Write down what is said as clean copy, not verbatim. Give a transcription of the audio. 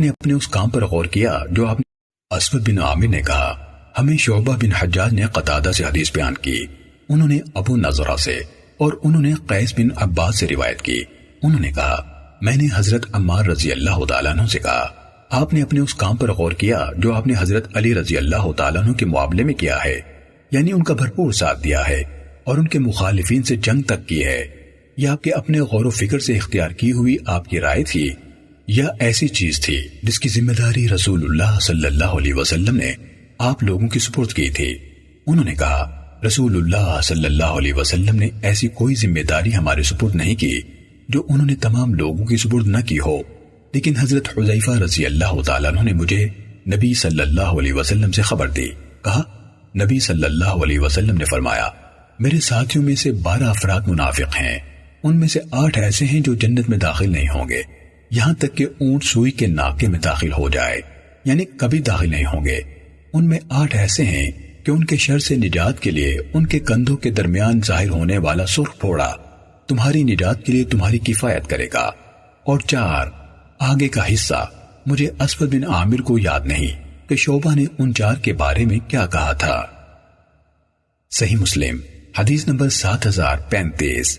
آپ نے اپنے اس کام پر غور کیا جو آپ نے؟ اسود بن عامر نے کہا ہمیں شعبہ بن حجاج نے قتادہ سے حدیث بیان کی، انہوں نے ابو نضرہ سے اور انہوں نے قیس بن عباس سے روایت کی، انہوں نے کہا میں نے حضرت عمار رضی اللہ تعالیٰ عنہ سے کہا آپ نے اپنے اس کام پر غور کیا جو آپ نے حضرت علی رضی اللہ تعالیٰ عنہ کے معاملے میں کیا ہے، یعنی ان کا بھرپور ساتھ دیا ہے اور ان کے مخالفین سے جنگ تک کی ہے، یا آپ کے اپنے غور و فکر سے اختیار کی ہوئی آپ کی رائے تھی، یا ایسی چیز تھی جس کی ذمہ داری رسول اللہ صلی اللہ علیہ وسلم نے آپ لوگوں کی سپرد کی تھی؟ انہوں نے کہا رسول اللہ صلی اللہ علیہ وسلم نے ایسی کوئی ذمہ داری ہمارے سپرد نہیں کی جو انہوں نے تمام لوگوں کی سپرد نہ کی ہو، لیکن حضرت حذیفہ رضی اللہ تعالیٰ عنہ نے مجھے نبی صلی اللہ علیہ وسلم سے خبر دی، کہا نبی صلی اللہ علیہ وسلم نے فرمایا میرے ساتھیوں میں سے 12 افراد منافق ہیں، ان میں سے 8 ایسے ہیں جو جنت میں داخل نہیں ہوں گے یہاں تک کہ اونٹ سوئی کے ناکے میں داخل ہو جائے، یعنی کبھی داخل نہیں ہوں گے۔ ان میں 8 ایسے ہیں کہ ان کے شر سے نجات کے لیے ان کے کندھوں کے درمیان ظاہر ہونے والا سرخ پھوڑا تمہاری نجات کے لیے تمہاری کفایت کرے گا، اور 4 آگے کا حصہ مجھے اسود بن عامر کو یاد نہیں کہ شعبہ نے ان 4 کے بارے میں کیا کہا تھا۔ صحیح مسلم حدیث نمبر 7035۔